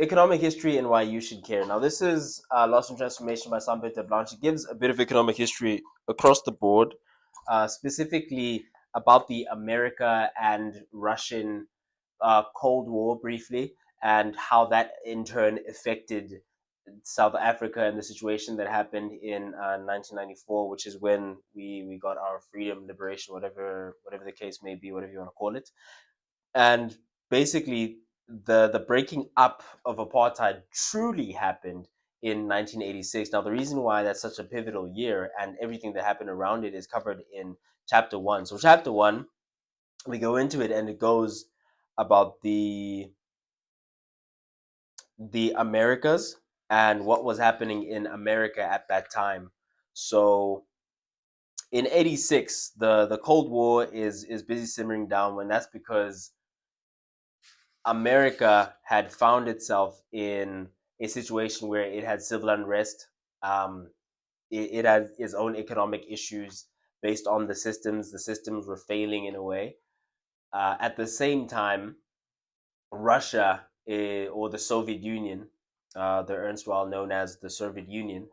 Economic history and why you should care. Now, this is Lost in Transformation by Sambit de Blanche. It gives a bit of economic history across the board, specifically about the America and Russian Cold War briefly, and how that in turn affected South Africa and the situation that happened in 1994, which is when we got our freedom, liberation, whatever the case may be, whatever you want to call it. And basically, the breaking up of apartheid truly happened in 1986. Now, the reason why that's such a pivotal year and everything that happened around it is covered in chapter one. So, chapter one, we go into it and it goes about the Americas and what was happening in America at that time. So in 86, the Cold War is busy simmering down when that's because America had found itself in a situation where it had civil unrest. It had its own economic issues based on the systems. The systems were failing in a way. At the same time, Russia, or the Soviet Union, the erstwhile known as the Soviet Union,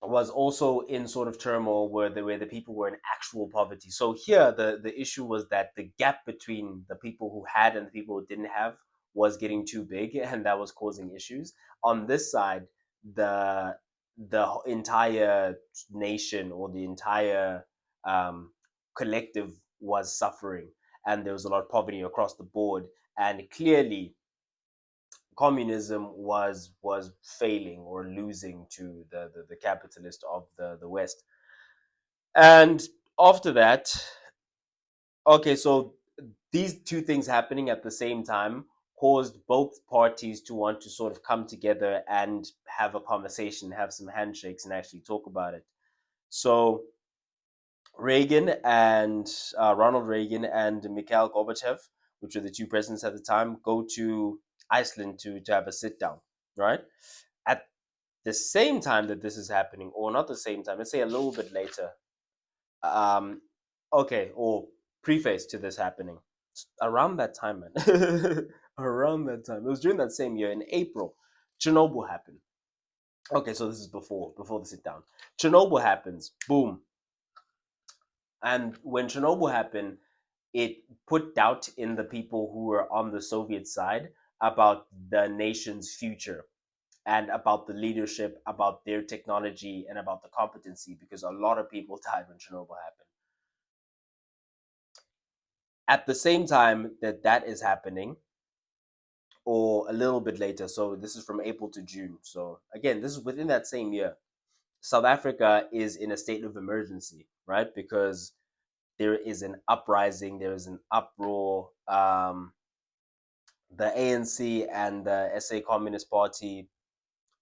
was also in sort of turmoil where the people were in actual poverty. So here the issue was that the gap between the people who had and the people who didn't have was getting too big, and that was causing issues. On this side, the entire nation or the entire collective was suffering, and there was a lot of poverty across the board. And clearly, communism was failing or losing to the capitalist of the West. And after that, okay, so these two things happening at the same time caused both parties to want to sort of come together and have a conversation, have some handshakes, and actually talk about it. So Reagan and Ronald Reagan and Mikhail Gorbachev, which were the two presidents at the time, go to Iceland to have a sit down, right? At the same time that this is happening, or not the same time, let's say a little bit later, um, okay, or preface to this happening, around that time, man, around that time, it was during that same year in April, Chernobyl happened. Okay, so this is before the sit down. Chernobyl happens, boom, and when Chernobyl happened, it put doubt in the people who were on the Soviet side about the nation's future and about the leadership, about their technology, and about the competency, because a lot of people died when Chernobyl happened. At the same time that that is happening, or a little bit later, so this is from April to June. So again, this is within that same year. South Africa is in a state of emergency, right? Because there is an uprising, there is an uproar. The ANC and the SA Communist Party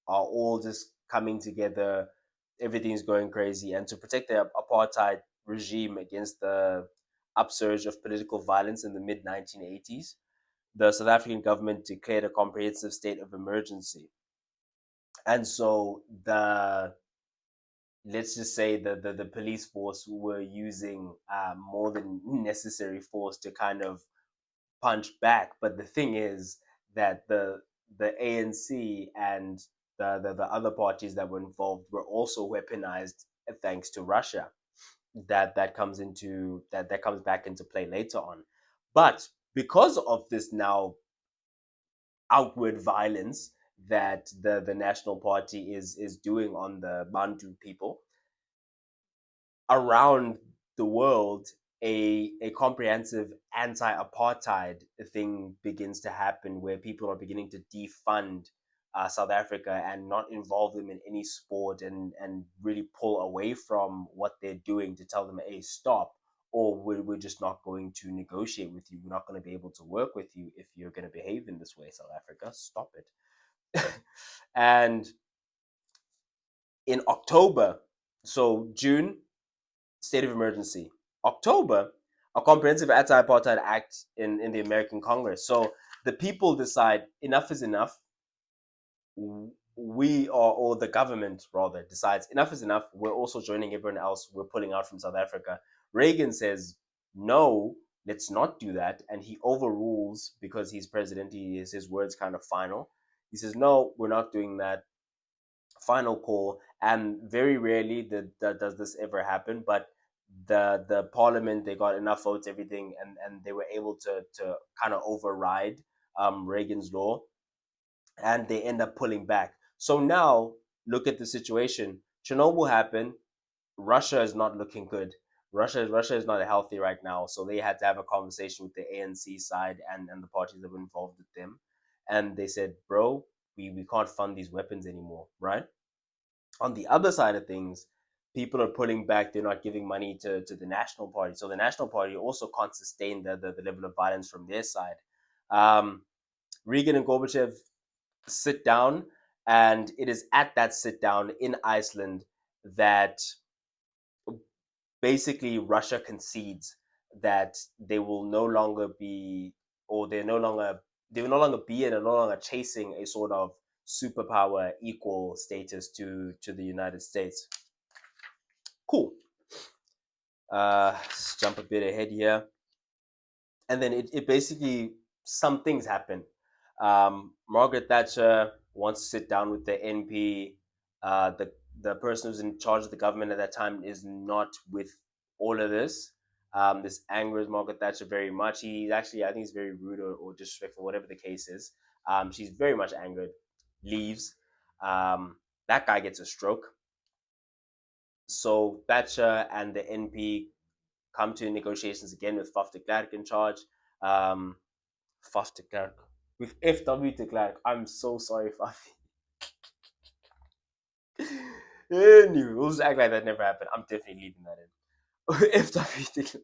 are all just coming together. Everything's going crazy. And to protect the apartheid regime against the upsurge of political violence in the mid 1980s, the South African government declared a comprehensive state of emergency. And so let's just say the police force were using more than necessary force to kind of punch back. But the thing is that the ANC and the other parties that were involved were also weaponized, thanks to Russia. That comes back into play later on. But because of this now outward violence that the National Party is doing on the Bantu people around the world, a comprehensive anti-apartheid thing begins to happen where people are beginning to defund South Africa and not involve them in any sport, and really pull away from what they're doing to tell them, hey, stop, or we're just not going to negotiate with you. We're not going to be able to work with you if you're going to behave in this way, South Africa. Stop it. And in October, so June, state of emergency. October, a comprehensive anti-apartheid act in the American Congress. So the people decide enough is enough. We are, or the government rather, decides enough is enough. We're also joining everyone else. We're pulling out from South Africa. Reagan says no. let's not do that. And he overrules, because he's president, his words kind of final. He says, no, we're not doing that. Final call. And very rarely does this ever happen, but the parliament, they got enough votes, everything, and they were able to kind of override Reagan's law, and they end up pulling back. So now look at the situation. Chernobyl happened. Russia is not looking good. Russia is not healthy right now. So they had to have a conversation with the ANC side and the parties that were involved with them. And they said, bro, we can't fund these weapons anymore, right? On the other side of things, people are pulling back. They're not giving money to the National Party. So the National Party also can't sustain the level of violence from their side. Um, Reagan and Gorbachev sit down, and it is at that sit down in Iceland that basically Russia concedes that they will no longer be, or they will no longer be, and are no longer chasing a sort of superpower equal status to the United States. Cool. Let's jump a bit ahead here, and then it basically, some things happen. Margaret Thatcher wants to sit down with the NP. The person who's in charge of the government at that time is not with all of this. This angers Margaret Thatcher very much. He's actually, I think, he's very rude or disrespectful, whatever the case is. She's very much angered, leaves. That guy gets a stroke. So Thatcher and the NP come to negotiations again with Faf de Klerk in charge. Um, Faf de Klerk. With FW de Klerk. I'm so sorry, Fafi. Anyway, we'll just act like that never happened. I'm definitely leaving that in. FW de Klerk.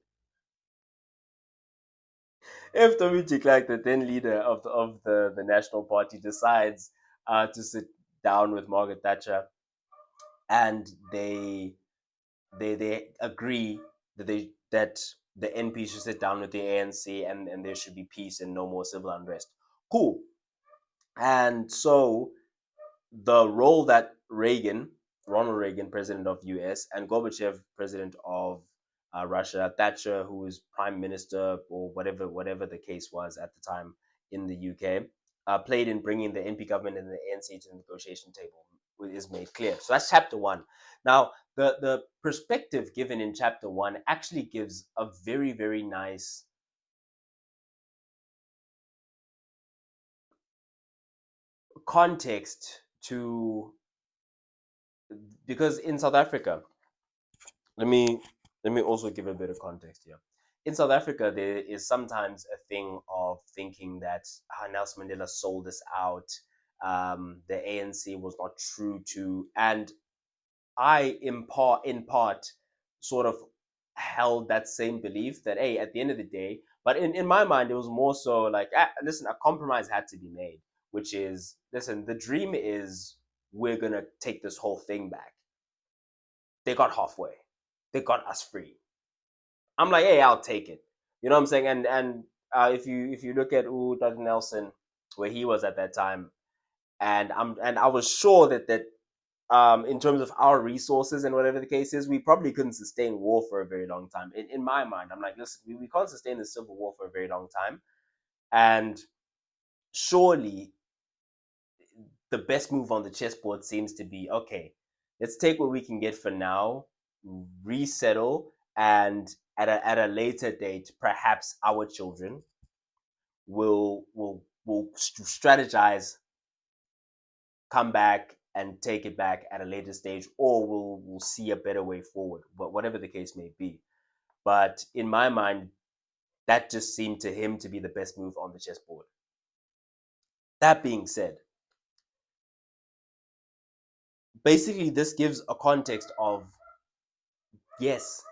FW de Klerk, the then leader of the National Party, decides to sit down with Margaret Thatcher, and they agree that the NP should sit down with the ANC, and there should be peace and no more civil unrest. Cool. And so the role that Ronald Reagan, president of US, and Gorbachev, president of Russia, Thatcher, who was prime minister or whatever the case was at the time in the UK, played in bringing the NP government and the ANC to the negotiation table is made clear. So that's chapter one. Now, the perspective given in chapter one actually gives a very, very nice context to, because in South Africa, let me also give a bit of context here. In South Africa, there is sometimes a thing of thinking that Nelson Mandela sold us out. The ANC was not true to, and I in part sort of held that same belief that, hey, at the end of the day, but in my mind, it was more so like, listen, a compromise had to be made, which is, listen, the dream is we're gonna take this whole thing back. They got halfway. They got us free. I'm like, hey, I'll take it. You know what I'm saying? And if you look at Doug Nelson, where he was at that time, and I was sure that in terms of our resources and whatever the case is, we probably couldn't sustain war for a very long time. In my mind, I'm like, listen, we can't sustain the civil war for a very long time, and surely the best move on the chessboard seems to be, okay, let's take what we can get for now, resettle, and at a later date, perhaps our children will strategize, come back and take it back at a later stage, or we'll see a better way forward. But whatever the case may be, but in my mind, that just seemed to him to be the best move on the chessboard. That being said, basically this gives a context of, yes,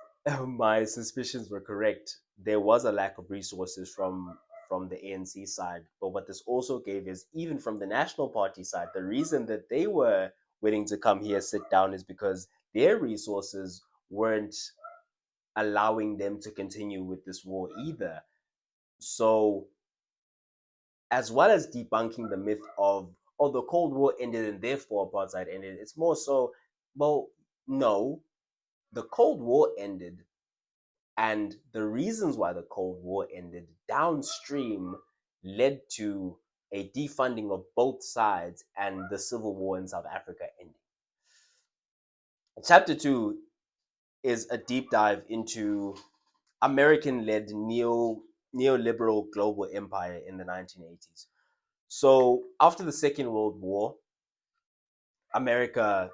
my suspicions were correct. There was a lack of resources from the ANC side, but what this also gave is, even from the National Party side, the reason that they were willing to come here, sit down, is because their resources weren't allowing them to continue with this war either. So, as well as debunking the myth of, oh, the Cold War ended and therefore apartheid ended, it's more so, well, no, the Cold War ended And the reasons why the Cold War ended downstream led to a defunding of both sides and the civil war in South Africa ending. Chapter 2 is a deep dive into American-led neoliberal global empire in the 1980s. So after the Second World War, America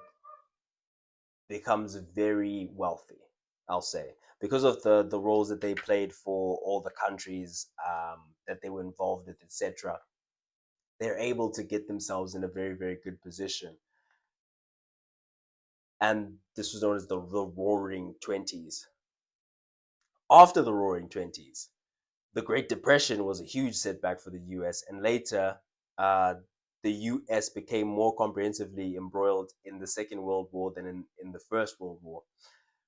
becomes very wealthy, I'll say, because of the roles that they played for all the countries that they were involved with, etc. They're able to get themselves in a very, very good position. And this was known as the Roaring Twenties. After the Roaring Twenties, the Great Depression was a huge setback for the US, and later uh, the US became more comprehensively embroiled in the Second World War than in the First World War.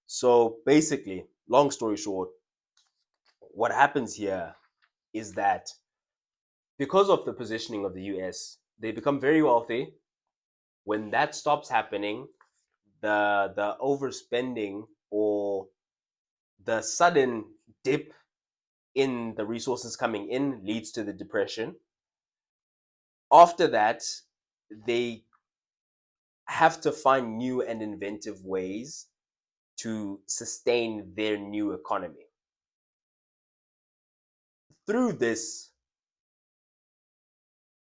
So basically, long story short, what happens here is that because of the positioning of the US, they become very wealthy. When that stops happening, the overspending or the sudden dip in the resources coming in leads to the depression. After that, they have to find new and inventive ways to sustain their new economy. Through this,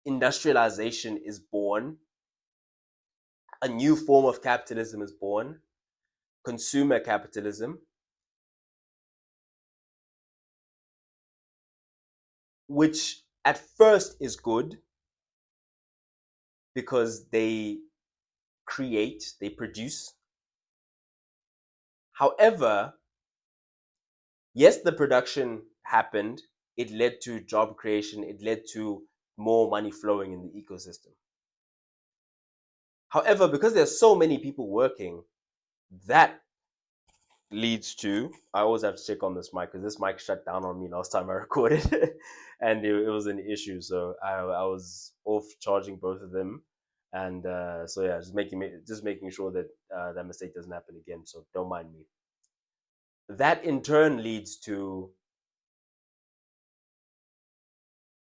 industrialization is born, a new form of capitalism is born, consumer capitalism, which at first is good because they create, they produce. However, yes, the production happened, it led to job creation, it led to more money flowing in the ecosystem. However, because there's so many people working, that leads to, I always have to check on this mic because this mic shut down on me last time I recorded and it was an issue. So I was off charging both of them. And so yeah, just making sure that that mistake doesn't happen again. So don't mind me. That in turn leads to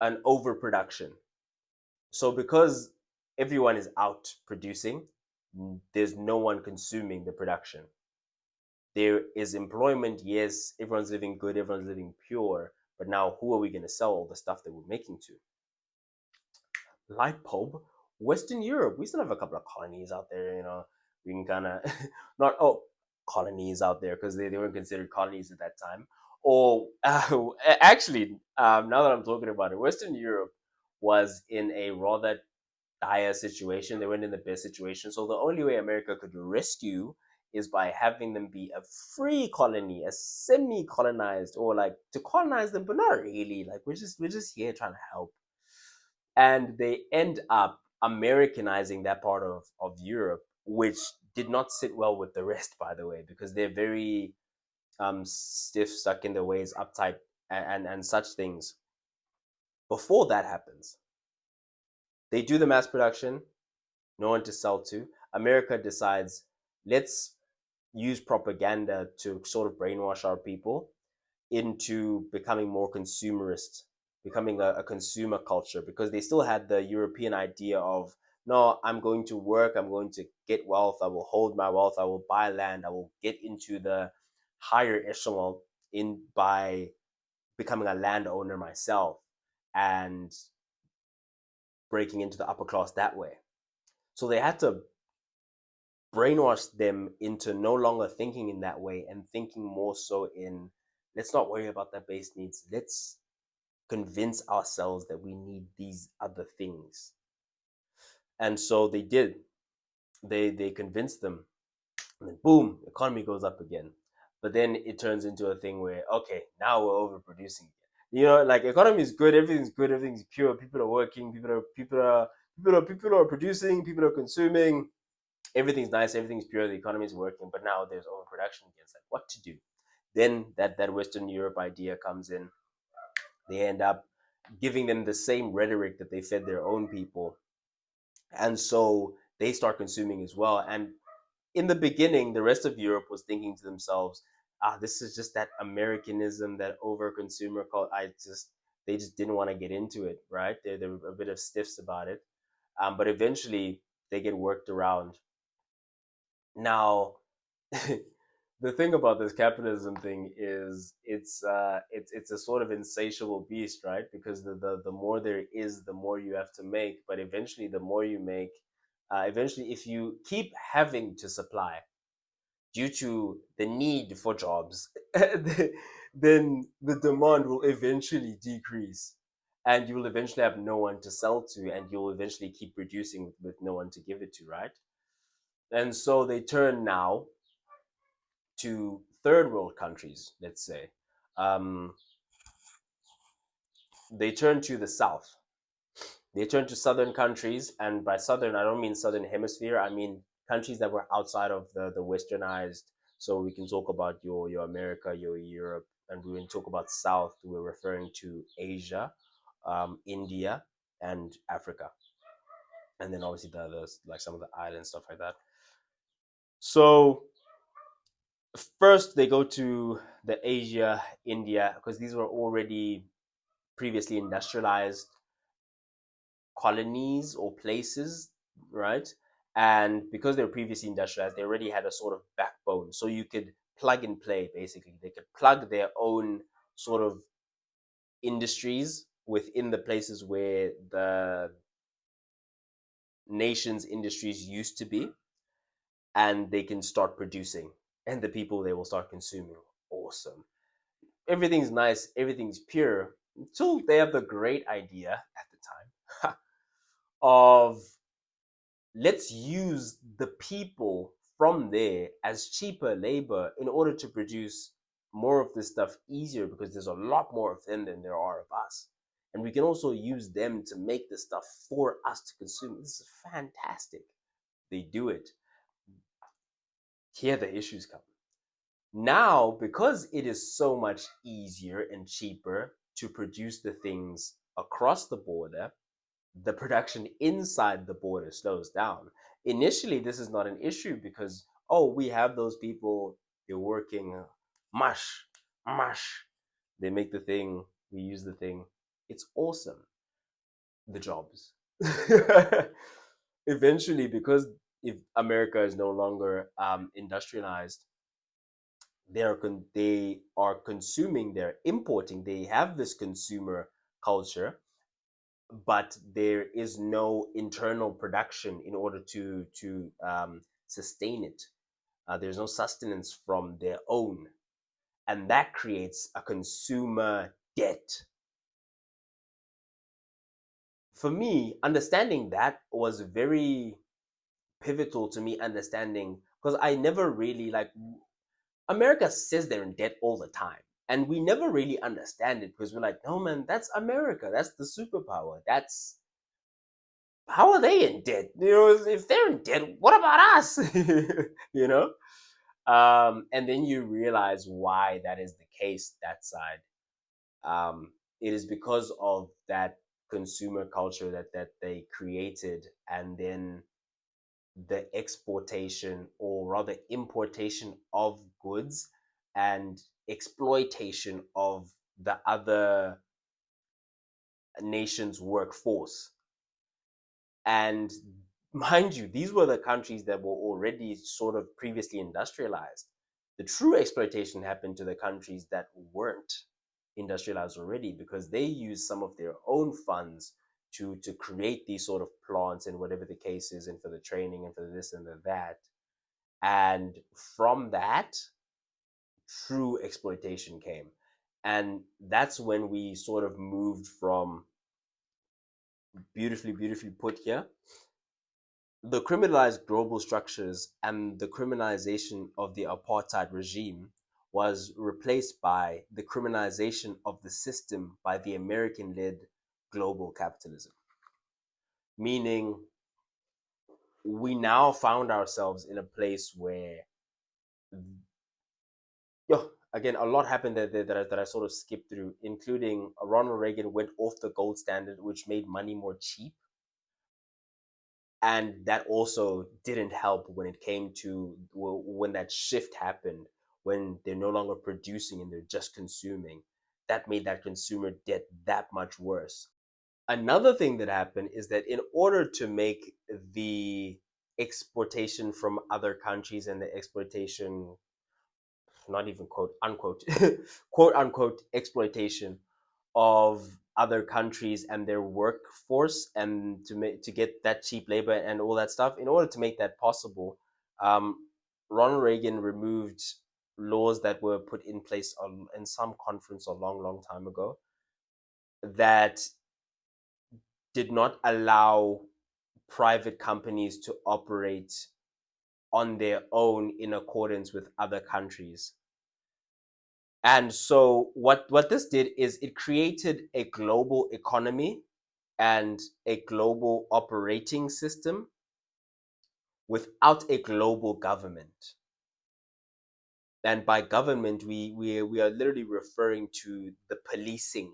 an overproduction. So because everyone is out producing, there's no one consuming the production. There is employment, yes, everyone's living good, everyone's living pure, but now who are we going to sell all the stuff that we're making to? Light bulb, Western Europe. We still have a couple of colonies out there, we can kind of, not, colonies out there because they weren't considered colonies at that time. Or actually, now that I'm talking about it, Western Europe was in a rather dire situation. They weren't in the best situation. So the only way America could rescue is by having them be a free colony, a semi-colonized, or like to colonize them, but not really. Like we're just here trying to help. And they end up Americanizing that part of Europe, which did not sit well with the rest, by the way, because they're very stiff, stuck in their ways, uptight, and such things. Before that happens, they do the mass production, no one to sell to. America decides, let's use propaganda to sort of brainwash our people into becoming more consumerist, becoming a consumer culture, because they still had the European idea of, no, I'm going to work, I'm going to get wealth, I will hold my wealth, I will buy land, I will get into the higher echelon in by becoming a landowner myself and breaking into the upper class that way. So they had to brainwash them into no longer thinking in that way and thinking more so in, let's not worry about their base needs. Let's convince ourselves that we need these other things. And so they did. They convinced them. And then boom, economy goes up again. But then it turns into a thing where, okay, now we're overproducing. Like economy is good, everything's pure, people are working, people are producing, people are consuming, everything's nice, everything's pure, the economy is working, but now there's overproduction again. It's like what to do? Then that Western Europe idea comes in. They end up giving them the same rhetoric that they fed their own people, and so they start consuming as well. And in the beginning, the rest of Europe was thinking to themselves, this is just that Americanism, that over consumer cult. They just didn't want to get into it, right? They were a bit of stiffs about it, but eventually they get worked around. Now, the thing about this capitalism thing is it's a sort of insatiable beast, right? Because the more there is, the more you have to make. But eventually, the more you make, eventually, if you keep having to supply due to the need for jobs, then the demand will eventually decrease. And you will eventually have no one to sell to, and you'll eventually keep producing with no one to give it to, right? And so they turn now to third world countries, let's say. Um, they turn to the south. They turn to southern countries, and by southern, I don't mean southern hemisphere. I mean countries that were outside of the westernized. So we can talk about your America, your Europe, and we can talk about South. We're referring to Asia, India, and Africa, and then obviously the others, like some of the islands, stuff like that. So first they go to the Asia, India, because these were already previously industrialized colonies or places, right? And because they were previously industrialized, they already had a sort of backbone. So you could plug and play, basically. They could plug their own sort of industries within the places where the nation's industries used to be, and they can start producing. And the people they will start consuming. Awesome. Everything's nice, everything's pure, until they have the great idea at the time of let's use the people from there as cheaper labor in order to produce more of this stuff easier, because there's a lot more of them than there are of us. And we can also use them to make this stuff for us to consume. This is fantastic. They do it. Here the issues come. Now, because it is so much easier and cheaper to produce the things across the border, the production inside the border slows down. Initially, this is not an issue because, oh, we have those people, they're working, mush, mush. They make the thing, we use the thing. It's awesome. The jobs. Eventually, because if America is no longer industrialized, they are consuming, they're importing, they have this consumer culture, but there is no internal production in order to sustain it. There's no sustenance from their own, and that creates a consumer debt. For me, understanding that was very pivotal to me understanding, because I never really like America says they're in debt all the time. And we never really understand it because we're like, no, man, that's America. That's the superpower. That's how are they in debt? You know, if they're in debt, what about us? You know? And then you realize why that is the case, that side. It is because of that consumer culture that they created, and then the exportation, or rather importation, of goods and exploitation of the other nation's workforce. And mind you, these were the countries that were already sort of previously industrialized. The true exploitation happened to the countries that weren't industrialized already, because they used some of their own funds to create these sort of plants and whatever the case is, and for the training and for this and the that. And from that, true exploitation came. And that's when we sort of moved from, beautifully put here, the criminalized global structures and the criminalization of the apartheid regime was replaced by the criminalization of the system by the American led global capitalism. Meaning, we now found ourselves in a place where, yo, again, a lot happened that I sort of skipped through, including Ronald Reagan went off the gold standard, which made money more cheap. And that also didn't help when it came to when that shift happened, when they're no longer producing and they're just consuming. That made that consumer debt that much worse. Another thing that happened is that in order to make the exportation from other countries and the exploitation, not even quote unquote, quote unquote exploitation of other countries and their workforce, and to get that cheap labor and all that stuff, in order to make that possible, um, Ronald Reagan removed laws that were put in place in some conference a long, long time ago that did not allow private companies to operate on their own in accordance with other countries. And so what this did is it created a global economy and a global operating system without a global government. And by government, we are literally referring to the policing.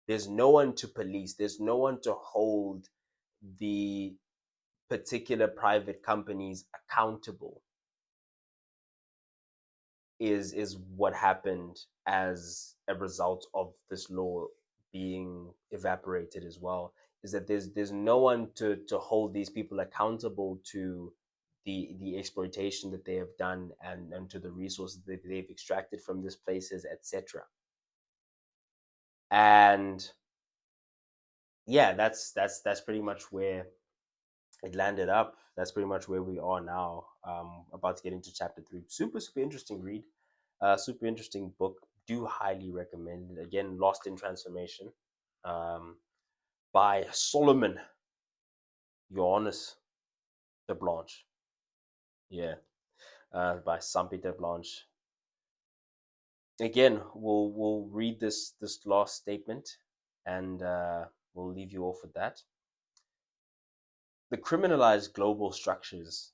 There's no one to police. There's no one to hold the particular private companies accountable. Is what happened as a result of this law being evaporated as well, is that there's no one to hold these people accountable to the exploitation that they have done, and to the resources that they've extracted from these places, etc. And yeah, that's pretty much where it landed up. That's pretty much where we are now. About to get into chapter 3. Super interesting read. Super interesting book. Do highly recommend it. Again, Lost in Transformation, um, by Solomon Johannes de Blanche. Yeah, by Saint-Peter Blanche. Again, we'll read this last statement, and we'll leave you off with that. The criminalized global structures.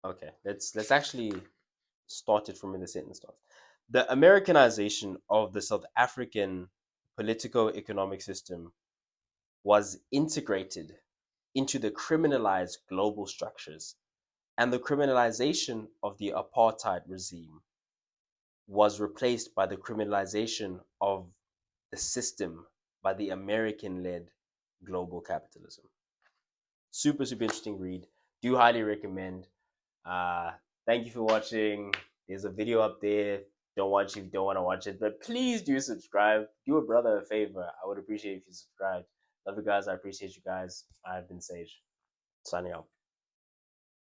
Okay, let's actually start it from where the sentence starts. The Americanization of the South African politico-economic system was integrated into the criminalized global structures, and the criminalization of the apartheid regime was replaced by the criminalization of the system by the American led global capitalism. Super interesting read. Do highly recommend. Uh, Thank you for watching. There's a video up there. Don't watch if you don't want to watch it, but please do subscribe. Do a brother a favor. I would appreciate if you subscribe. Love you guys. I appreciate you guys. I've been Sage. Signing out.